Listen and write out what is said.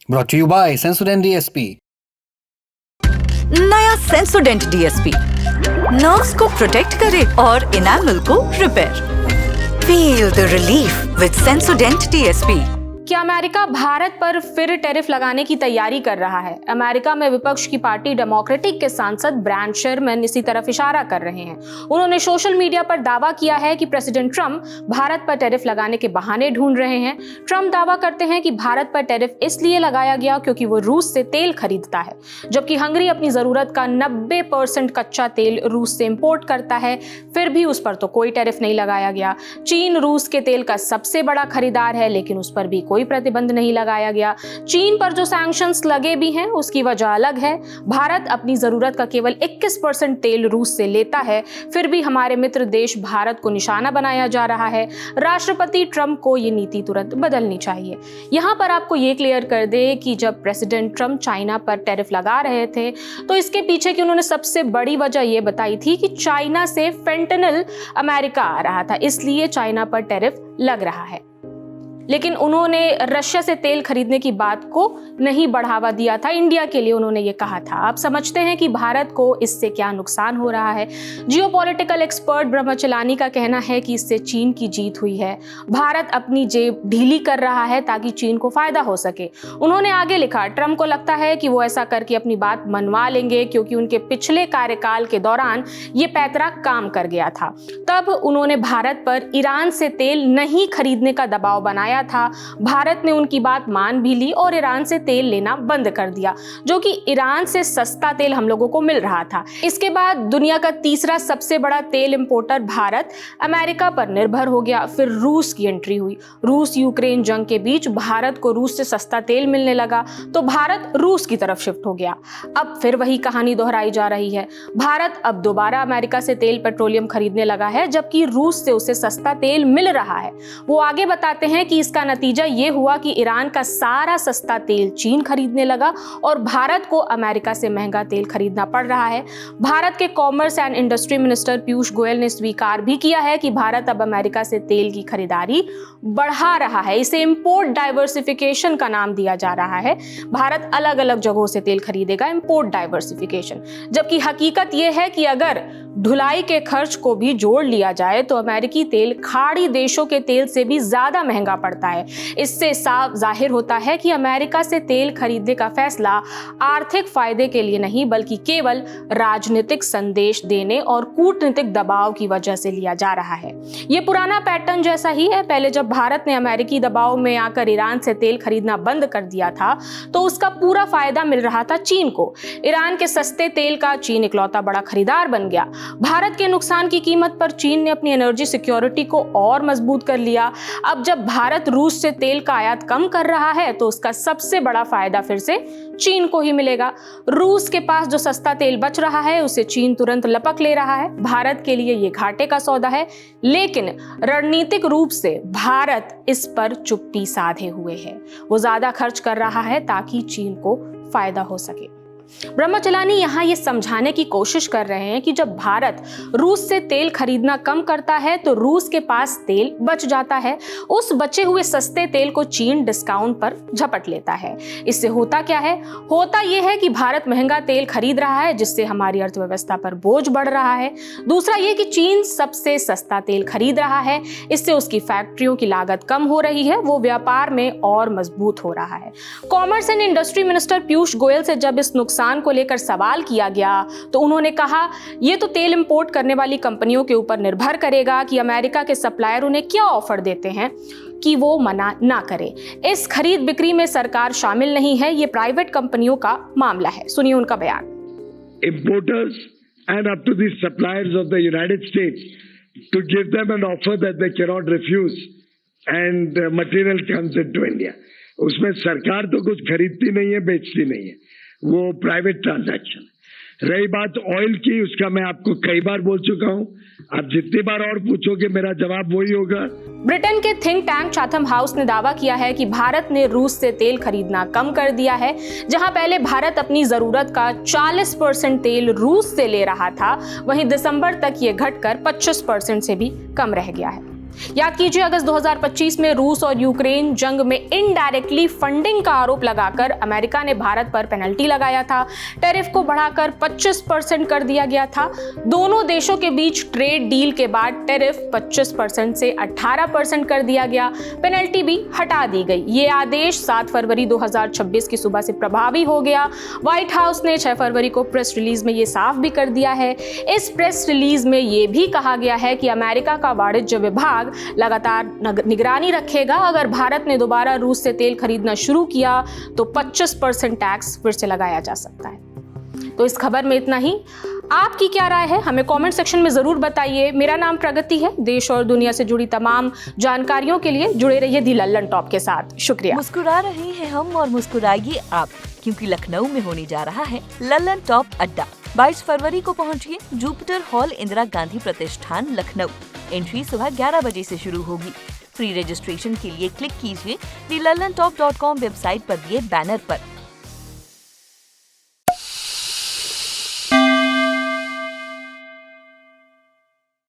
Brought to you by Sensodyne DSP. नया सेंसोडेंट DSP nerves को protect करे और इनेमल को repair. Feel the relief with सेंसोडेंट DSP. क्या अमेरिका भारत पर फिर टैरिफ लगाने की तैयारी कर रहा है? अमेरिका में विपक्ष की पार्टी डेमोक्रेटिक के सांसद ब्रैड शर्मन इसी तरफ इशारा कर रहे हैं। उन्होंने सोशल मीडिया पर दावा किया है कि प्रेसिडेंट ट्रंप भारत पर टैरिफ लगाने के बहाने ढूंढ रहे हैं। ट्रंप दावा करते हैं कि भारत पर टैरिफ इसलिए लगाया गया क्योंकि वो रूस से तेल खरीदता है, जबकि हंगरी अपनी जरूरत का 90% कच्चा तेल रूस से इंपोर्ट करता है, फिर भी उस पर तो कोई टैरिफ नहीं लगाया गया। चीन रूस के तेल का सबसे बड़ा खरीदार है, लेकिन उस पर भी कोई प्रतिबंध नहीं लगाया गया। चीन पर जो सैंक्शंस लगे भी हैं उसकी वजह अलग है। भारत अपनी जरूरत का केवल 21% तेल रूस से लेता है, फिर भी हमारे मित्र देश भारत को निशाना बनाया जा रहा है। राष्ट्रपति ट्रंप को ये नीति तुरंत बदलनी चाहिए। यहां पर आपको ये क्लियर कर दे कि जब प्रेसिडेंट ट्रंप चाइना पर टैरिफ लगा रहे थे तो इसके पीछे की उन्होंने सबसे बड़ी वजह ये बताई थी कि चाइना से फेंटेनिल अमेरिका आ रहा था, इसलिए चाइना पर टैरिफ लग रहा है। लेकिन उन्होंने रशिया से तेल खरीदने की बात को नहीं बढ़ावा दिया था। इंडिया के लिए उन्होंने ये कहा था। आप समझते हैं कि भारत को इससे क्या नुकसान हो रहा है। जियोपॉलिटिकल एक्सपर्ट ब्रह्मचलानी का कहना है कि इससे चीन की जीत हुई है। भारत अपनी जेब ढीली कर रहा है ताकि चीन को फायदा हो सके। उन्होंने आगे लिखा, ट्रंप को लगता है कि वो ऐसा करके अपनी बात मनवा लेंगे क्योंकि उनके पिछले कार्यकाल के दौरान ये पैतरा काम कर गया था। तब उन्होंने भारत पर ईरान से तेल नहीं खरीदने का दबाव बनाया था। भारत ने उनकी बात मान भी ली और ईरान से तेल लेना बंद कर दिया, जो कि ईरान से सस्ता तेल हम लोगों को मिल रहा था। इसके बाद दुनिया का तीसरा सबसे बड़ा तेल इंपोर्टर भारत अमेरिका पर निर्भर हो गया। फिर रूस की एंट्री हुई। रूस यूक्रेन जंग के बीच भारत को रूस से सस्ता तेल मिलने लगा तो भारत रूस की तरफ शिफ्ट हो गया। अब फिर वही कहानी दोहराई जा रही है। भारत अब दोबारा अमेरिका से तेल पेट्रोलियम खरीदने लगा है, जबकि रूस से उसे सस्ता तेल मिल रहा है। वो आगे बताते हैं कि इसका नतीजा ये हुआ कि ईरान का सारा सस्ता तेल चीन खरीदने लगा और भारत को अमेरिका से महंगा तेल खरीदना पड़ रहा है। भारत के commerce and industry minister Piyush Goyal ने स्वीकार भी किया है कि भारत अब अमेरिका से तेल की खरीदारी बढ़ा रहा है। इसे इंपोर्ट डाइवर्सिफिकेशन का नाम दिया जा रहा है। भारत अलग अलग जगहों से तेल खरीदेगा, इंपोर्ट डाइवर्सिफिकेशन। जबकि हकीकत यह है कि अगर ढुलाई के खर्च को भी जोड़ लिया जाए तो अमेरिकी तेल खाड़ी देशों के तेल से भी ज्यादा महंगा पड़ता है। इससे साफ जाहिर होता है कि अमेरिका से तेल खरीदने का फैसला आर्थिक फायदे के लिए नहीं बल्कि केवल राजनीतिक संदेश देने और कूटनीतिक दबाव की वजह से लिया जा रहा है। ये पुराना पैटर्न जैसा ही है। पहले जब भारत ने अमेरिकी दबाव में आकर ईरान से तेल खरीदना बंद कर दिया था तो उसका पूरा फायदा मिल रहा था चीन को। ईरान के सस्ते तेल का चीन इकलौता बड़ा खरीदार बन गया। भारत के नुकसान की कीमत पर चीन ने अपनी एनर्जी सिक्योरिटी को और मजबूत कर लिया। अब जब भारत रूस से तेल का आयात कम कर रहा है तो उसका सबसे बड़ा फायदा फिर से चीन को ही मिलेगा। रूस के पास जो सस्ता तेल बच रहा है उसे चीन तुरंत लपक ले रहा है। भारत के लिए ये घाटे का सौदा है, लेकिन रणनीतिक रूप से भारत इस पर चुप्पी साधे हुए है। वो ज्यादा खर्च कर रहा है ताकि चीन को फायदा हो सके। ब्रह्मचलानी यहाँ ये समझाने की कोशिश कर रहे हैं कि जब भारत रूस से तेल खरीदना कम करता है तो रूस के पास तेल बच जाता है। उस बचे हुए सस्ते तेल को चीन डिस्काउंट पर झपट लेता है। इससे होता क्या है? होता यह है कि भारत महंगा तेल खरीद रहा है, जिससे हमारी अर्थव्यवस्था पर बोझ बढ़ रहा है। दूसरा ये कि चीन सबसे सस्ता तेल खरीद रहा है, इससे उसकी फैक्ट्रियों की लागत कम हो रही है, वो व्यापार में और मजबूत हो रहा है। Commerce and industry minister Piyush Goyal से जब इस नुकसान को लेकर सवाल किया गया तो उन्होंने कहा, यह तो तेल इंपोर्ट करने वाली कंपनियों के ऊपर निर्भर करेगा कि अमेरिका के सप्लायर उन्हें क्या ऑफर देते हैं कि वो मना ना करे। इस खरीद बिक्री में सरकार शामिल नहीं है, ये प्राइवेट कंपनियों का मामला है। सुनिए उनका बयान। Importers and up to the suppliers of the United States to give them an offer that they cannot refuse and material comes into India. उसमें सरकार तो कुछ खरीदती नहीं है, बेचती नहीं है, वो प्राइवेट ट्रांजैक्शन। रही बात ऑयल की, उसका मैं आपको कई बार बोल चुका हूं। आप जितनी बार और पूछोगे मेरा जवाब वही होगा। ब्रिटेन के थिंक टैंक चाथम हाउस ने दावा किया है कि भारत ने रूस से तेल खरीदना कम कर दिया है। जहां पहले भारत अपनी जरूरत का 40% तेल रूस से ले रहा था, वहीं दिसंबर तक ये घटकर 25% से भी कम रह गया है। याद कीजिए, अगस्त 2025 में रूस और यूक्रेन जंग में इनडायरेक्टली फंडिंग का आरोप लगाकर अमेरिका ने भारत पर पेनल्टी लगाया था। टैरिफ को बढ़ाकर 25% कर दिया गया था। दोनों देशों के बीच ट्रेड डील के बाद टैरिफ 25% से 18% कर दिया गया। पेनल्टी भी हटा दी गई। ये आदेश 7 फरवरी 2026 की सुबह से प्रभावी हो गया। व्हाइट हाउस ने 6 फरवरी को प्रेस रिलीज में ये साफ भी कर दिया है। इस प्रेस रिलीज में ये भी कहा गया है कि अमेरिका का वाणिज्य विभाग लगातार निगरानी रखेगा। अगर भारत ने दोबारा रूस से तेल खरीदना शुरू किया तो 25% टैक्स फिर से लगाया जा सकता है। तो इस खबर में इतना ही। आपकी क्या राय है, हमें कमेंट सेक्शन में जरूर बताइए। मेरा नाम प्रगति है। देश और दुनिया से जुड़ी तमाम जानकारियों के लिए जुड़े रहिए दी लल्लन टॉप के साथ। शुक्रिया। मुस्कुरा रहे हैं हम और मुस्कुराइए आप, क्योंकि लखनऊ में होने जा रहा है लल्लन टॉप अड्डा। 22 फरवरी को पहुंचिए जुपिटर हॉल, इंदिरा गांधी प्रतिष्ठान, लखनऊ। एंट्री सुबह 11 बजे से शुरू होगी। फ्री रजिस्ट्रेशन के लिए क्लिक कीजिए thelallanTop.com वेबसाइट पर दिए बैनर पर।